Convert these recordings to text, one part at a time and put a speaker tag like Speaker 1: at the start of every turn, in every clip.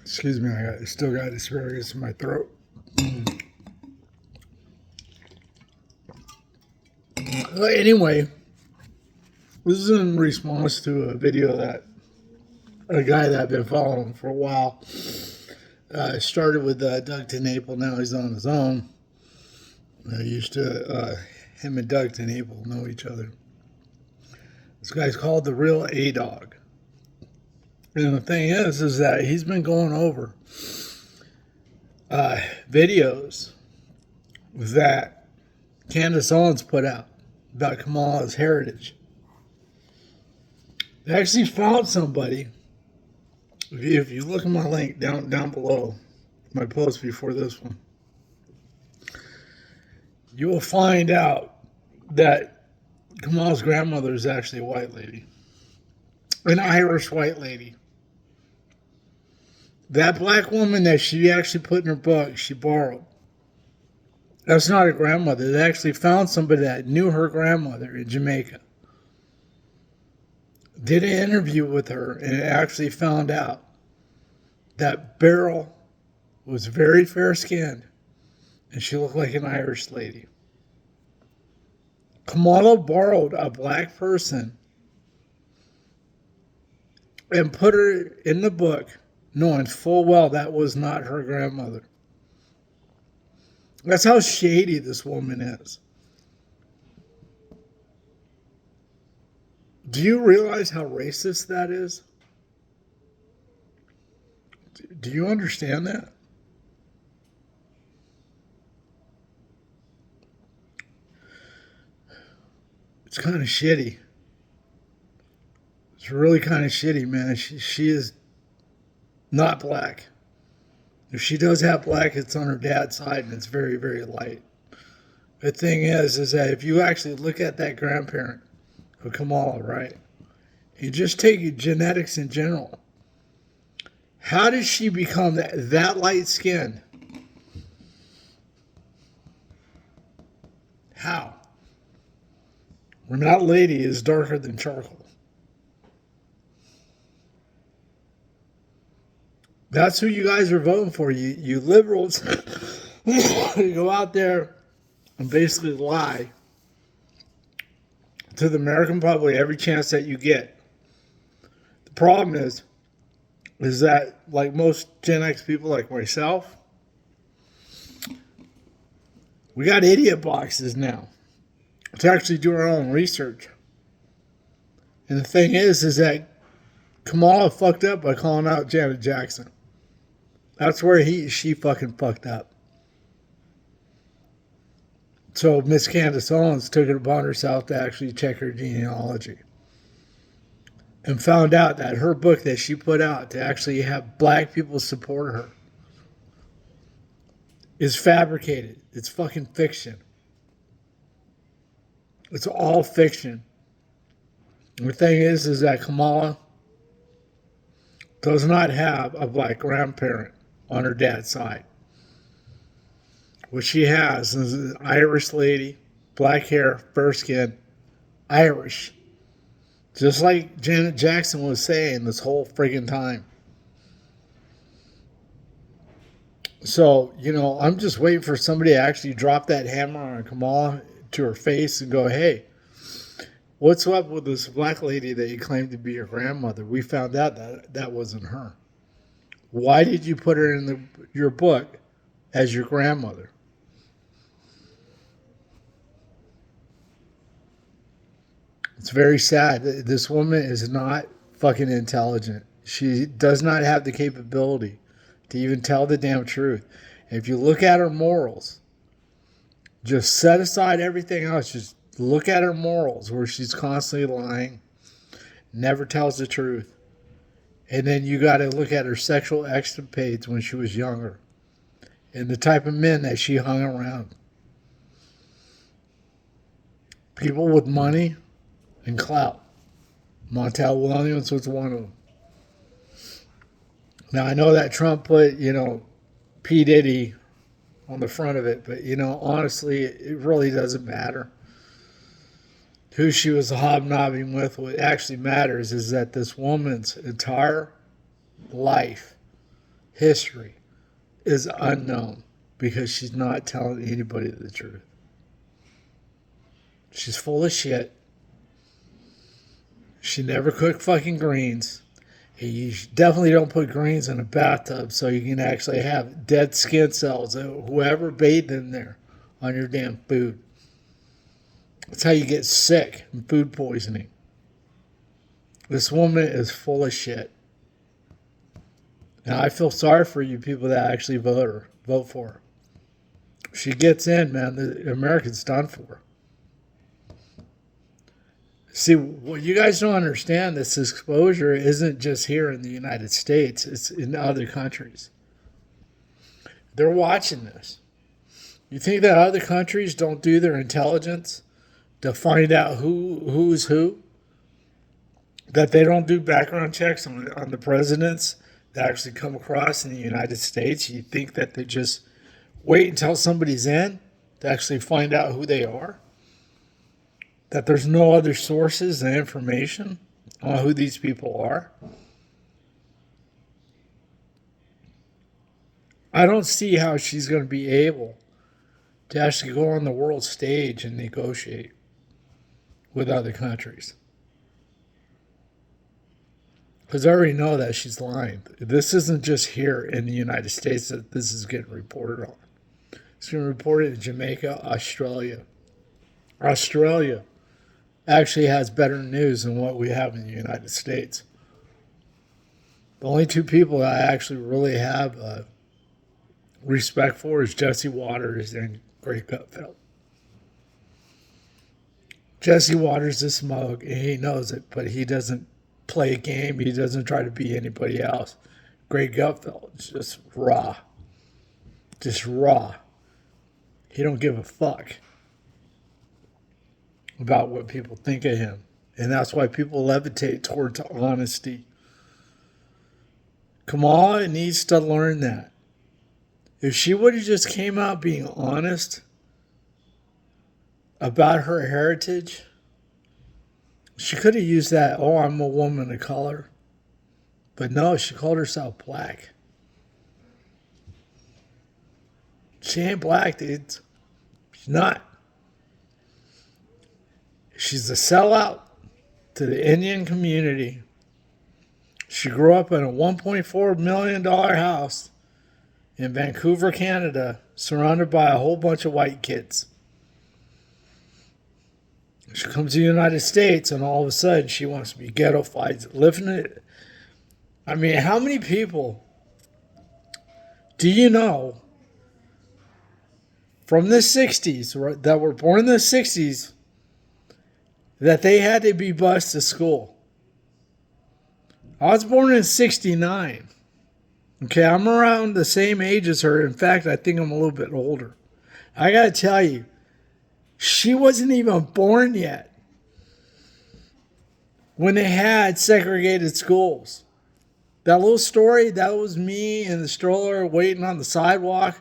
Speaker 1: Excuse me, I still got asparagus in my throat. Well, anyway, this is in response to a video that a guy that I've been following for a while started with Doug TenNapel. Now he's on his own. Him and Doug TenNapel know each other. This guy's called The Real A-Dog. And the thing is that he's been going over videos that Candace Owens put out about Kamala's heritage. They actually found somebody. If you look at my link down below, my post before this one, you will find out that Kamala's grandmother is actually a white lady, an Irish white lady. That black woman that she actually put in her book, she borrowed. That's not her grandmother. They actually found somebody that knew her grandmother in Jamaica. Did an interview with her and actually found out that Beryl was very fair-skinned and she looked like an Irish lady. Kamala borrowed a black person and put her in the book knowing full well that was not her grandmother. That's how shady this woman is. Do you realize how racist that is? Do you understand that? It's kind of shitty. It's really kind of shitty, man. She is not black. If she does have black, it's on her dad's side, and it's very, very light. The thing is that if you actually look at that grandparent of Kamala, right? You just take genetics in general. How did she become that light-skinned? How? When that lady is darker than charcoal. That's who you guys are voting for. You liberals. You go out there and basically lie to the American public every chance that you get. The problem is that, like most Gen X people like myself, we got idiot boxes now to actually do our own research. And the thing is that Kamala fucked up by calling out Janet Jackson. That's where she fucking fucked up. So Miss Candace Owens took it upon herself to actually check her genealogy. And found out that her book that she put out to actually have black people support her is fabricated. It's fucking fiction. It's all fiction. And the thing is that Kamala does not have a black grandparent on her dad's side. What she has is an Irish lady, black hair, fair skin, Irish. Just like Janet Jackson was saying this whole friggin' time. So, I'm just waiting for somebody to actually drop that hammer on Kamala to her face and go, hey, what's up with this black lady that you claimed to be your grandmother? We found out that wasn't her. Why did you put her in your book as your grandmother? It's very sad. This woman is not fucking intelligent. She does not have the capability to even tell the damn truth. And if you look at her morals, just set aside everything else. Just look at her morals where she's constantly lying, never tells the truth. And then you got to look at her sexual escapades when she was younger and the type of men that she hung around. People with money and clout. Montel Williams was one of them. Now, I know that Trump put, P. Diddy on the front of it, but, honestly, it really doesn't matter who she was hobnobbing with. What actually matters is that this woman's entire life history is unknown because she's not telling anybody the truth. She's full of shit. She never cooked fucking greens. You definitely don't put greens in a bathtub so you can actually have dead skin cells, whoever bathed in there, on your damn food. That's how you get sick and food poisoning. This woman is full of shit. And I feel sorry for you people that actually vote for her. If she gets in, man, the America's done for. See, what you guys don't understand, this exposure isn't just here in the United States, it's in other countries. They're watching this. You think that other countries don't do their intelligence to find out who's who? That they don't do background checks on the presidents that actually come across in the United States? You think that they just wait until somebody's in to actually find out who they are? That there's no other sources of information on who these people are? I don't see how she's going to be able to actually go on the world stage and negotiate with other countries. Because I already know that she's lying. This isn't just here in the United States that this is getting reported on. It's getting reported in Jamaica, Australia. Australia actually has better news than what we have in the United States. The only two people that I actually really have respect for is Jesse Waters and Greg Gutfeld. Jesse Waters is smug, and he knows it, but he doesn't play a game. He doesn't try to be anybody else. Greg Gutfeld is just raw. Just raw. He don't give a fuck about what people think of him. And that's why people levitate towards honesty. Kamala needs to learn that. If she would have just came out being honest about her heritage, she could have used that, oh, I'm a woman of color. But no, she called herself black. She ain't black, dude. She's not. She's a sellout to the Indian community. She grew up in a $1.4 million house in Vancouver, Canada, surrounded by a whole bunch of white kids. She comes to the United States, and all of a sudden, she wants to be ghettofied, living it. I mean, how many people do you know from the 60s, that were born in the 60s, that they had to be bused to school? I was born in 69. Okay, I'm around the same age as her. In fact, I think I'm a little bit older. I got to tell you, she wasn't even born yet when they had segregated schools. That little story, that was me in the stroller waiting on the sidewalk.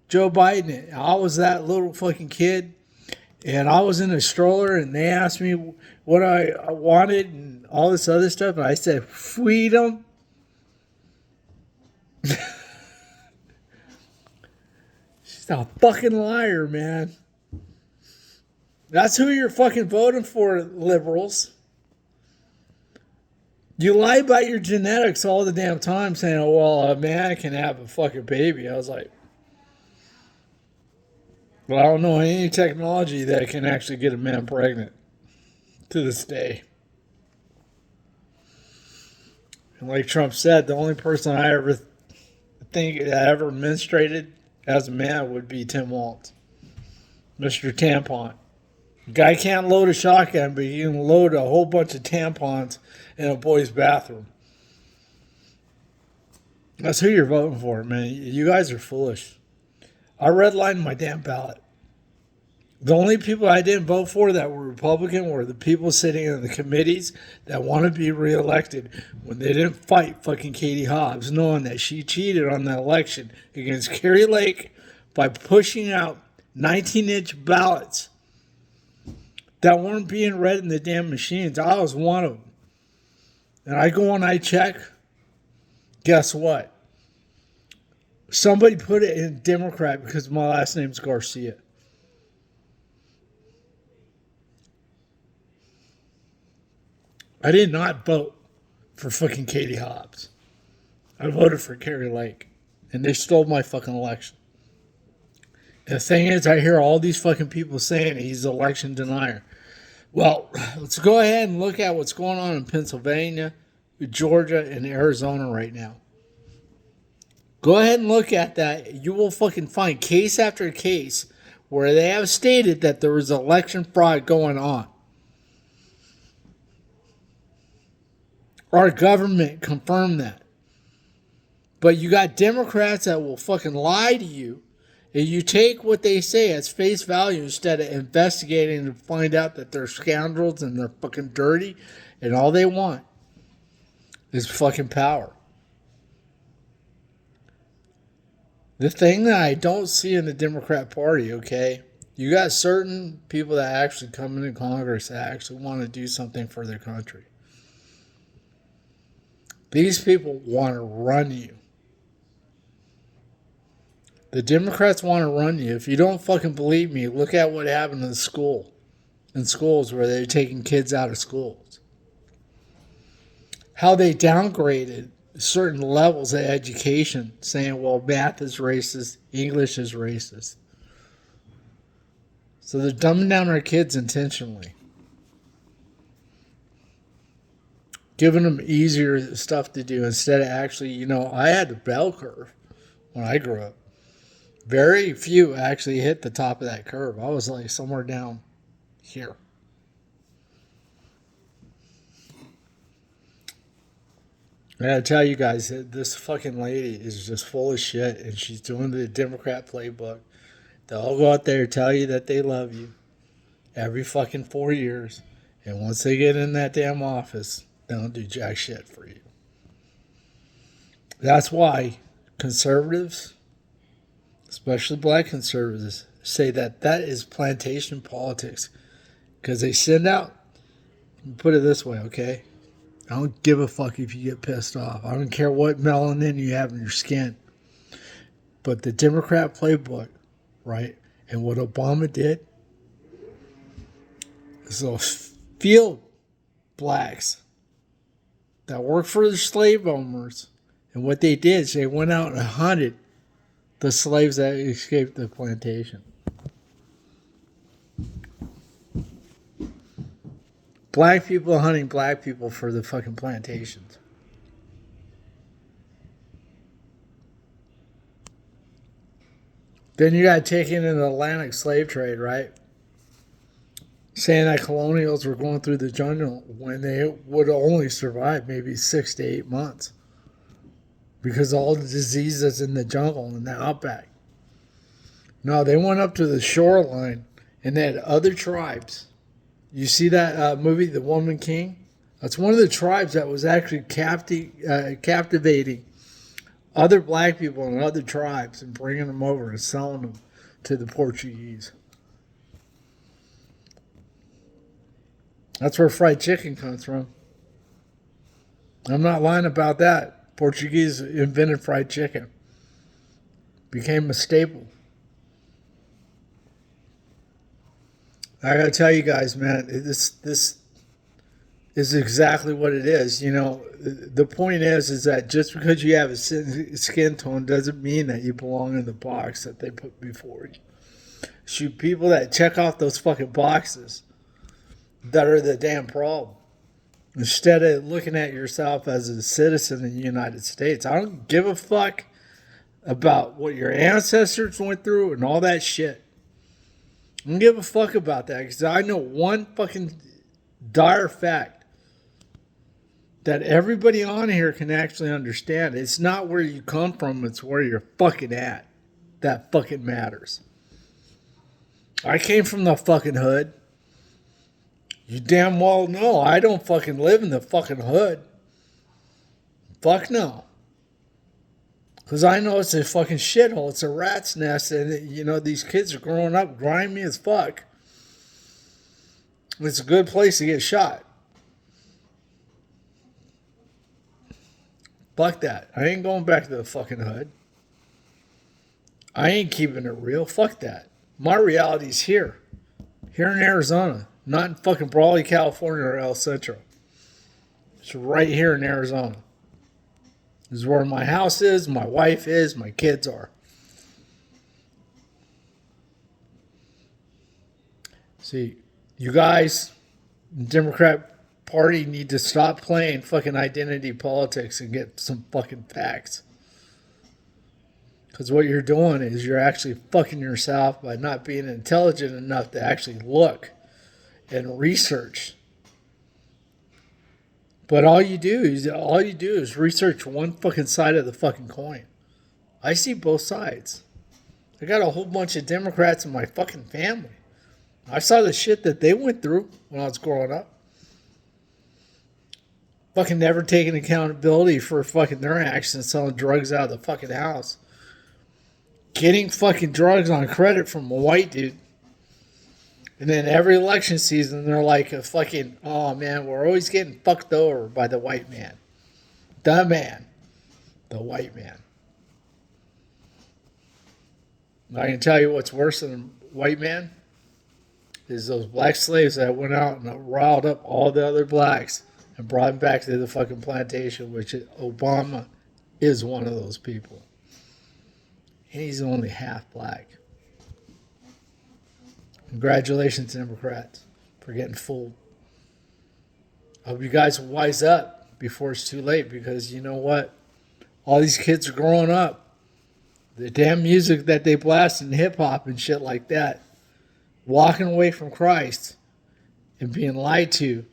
Speaker 1: Joe Biden, I was that little fucking kid. And I was in a stroller, and they asked me what I wanted and all this other stuff. And I said, freedom. She's a fucking liar, man. That's who you're fucking voting for, liberals. You lie about your genetics all the damn time, saying, oh, well, a man can have a fucking baby. I was like, well, I don't know any technology that can actually get a man pregnant to this day. And like Trump said, the only person I ever think that ever menstruated as a man would be Tim Walz, Mr. Tampon. The guy can't load a shotgun, but he can load a whole bunch of tampons in a boy's bathroom. That's who you're voting for, man. You guys are foolish. I redlined my damn ballot. The only people I didn't vote for that were Republican were the people sitting in the committees that want to be reelected when they didn't fight fucking Katie Hobbs, knowing that she cheated on the election against Carrie Lake by pushing out 19-inch ballots that weren't being read in the damn machines. I was one of them. And I go and I check. Guess what? Somebody put it in Democrat because my last name's Garcia. I did not vote for fucking Katie Hobbs. I voted for Carrie Lake. And they stole my fucking election. And the thing is, I hear all these fucking people saying he's an election denier. Well, let's go ahead and look at what's going on in Pennsylvania, Georgia, and Arizona right now. Go ahead and look at that. You will fucking find case after case where they have stated that there was election fraud going on. Our government confirmed that. But you got Democrats that will fucking lie to you, and you take what they say as face value instead of investigating to find out that they're scoundrels and they're fucking dirty, and all they want is fucking power. The thing that I don't see in the Democrat Party, okay, you got certain people that actually come into Congress that actually want to do something for their country. These people want to run you. The Democrats want to run you. If you don't fucking believe me, look at what happened in schools where they're taking kids out of schools. How they downgraded certain levels of education, saying, well, math is racist, English is racist. So they're dumbing down our kids intentionally. Giving them easier stuff to do instead of actually, I had the bell curve when I grew up. Very few actually hit the top of that curve. I was like somewhere down here. I gotta tell you guys, this fucking lady is just full of shit, and she's doing the Democrat playbook. They'll go out there and tell you that they love you every fucking 4 years, and once they get in that damn office, they don't do jack shit for you. That's why conservatives, especially black conservatives, say that is plantation politics. Because they send out, put it this way, okay? I don't give a fuck if you get pissed off. I don't care what melanin you have in your skin. But the Democrat playbook, right? And what Obama did is those field blacks that work for the slave owners. And what they did is they went out and hunted the slaves that escaped the plantation. Black people hunting black people for the fucking plantations. Then you got taken in the Atlantic slave trade, right? Saying that colonials were going through the jungle when they would only survive maybe 6 to 8 months. Because of all the diseases in the jungle and the outback. No, they went up to the shoreline and they had other tribes. You see that movie, The Woman King? That's one of the tribes that was actually captivating other black people and other tribes and bringing them over and selling them to the Portuguese. That's where fried chicken comes from. I'm not lying about that. Portuguese invented fried chicken. Became a staple. I gotta tell you guys, man, this is exactly what it is. The point is that just because you have a skin tone doesn't mean that you belong in the box that they put before you. Shoot, people that check off those fucking boxes that are the damn problem. Instead of looking at yourself as a citizen in the United States, I don't give a fuck about what your ancestors went through and all that shit. I don't give a fuck about that because I know one fucking dire fact that everybody on here can actually understand. It's not where you come from, it's where you're fucking at. That fucking matters. I came from the fucking hood. You damn well know I don't fucking live in the fucking hood. Fuck no. Because I know it's a fucking shithole. It's a rat's nest. And, these kids are growing up grimy as fuck. It's a good place to get shot. Fuck that. I ain't going back to the fucking hood. I ain't keeping it real. Fuck that. My reality's here. Here in Arizona. Not in fucking Brawley, California or El Centro. It's right here in Arizona. This is where my house is, my wife is, my kids are. See, you guys, the Democrat Party need to stop playing fucking identity politics and get some fucking facts. Because what you're doing is you're actually fucking yourself by not being intelligent enough to actually look and research. But all you do is research one fucking side of the fucking coin. I see both sides. I got a whole bunch of Democrats in my fucking family. I saw the shit that they went through when I was growing up. Fucking never taking accountability for fucking their actions, selling drugs out of the fucking house. Getting fucking drugs on credit from a white dude. And then every election season, they're like a fucking, oh man, we're always getting fucked over by the white man. The man. The white man. I can tell you what's worse than a white man is those black slaves that went out and riled up all the other blacks and brought them back to the fucking plantation, which Obama is one of those people. And he's only half black. Congratulations, Democrats, for getting fooled. I hope you guys wise up before it's too late, because you know what? All these kids are growing up. The damn music that they blast in hip-hop and shit like that, walking away from Christ and being lied to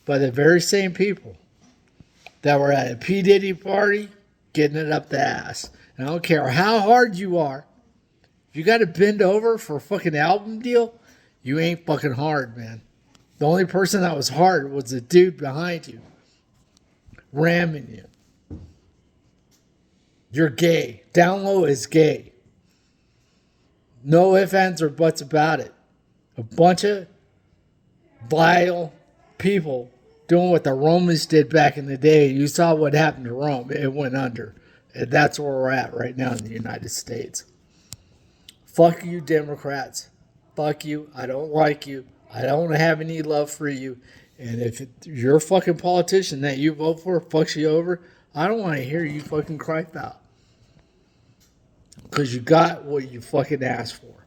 Speaker 1: by the very same people that were at a P. Diddy party getting it up the ass. And I don't care how hard you are. If you got to bend over for a fucking album deal, you ain't fucking hard, man. The only person that was hard was the dude behind you, ramming you. You're gay. Down low is gay. No ifs, ands, or buts about it. A bunch of vile people doing what the Romans did back in the day. You saw what happened to Rome. It went under. And that's where we're at right now in the United States. Fuck you, Democrats. Fuck you. I don't like you. I don't have any love for you. And if your fucking politician that you vote for fucks you over, I don't want to hear you fucking cry out. Because you got what you fucking asked for.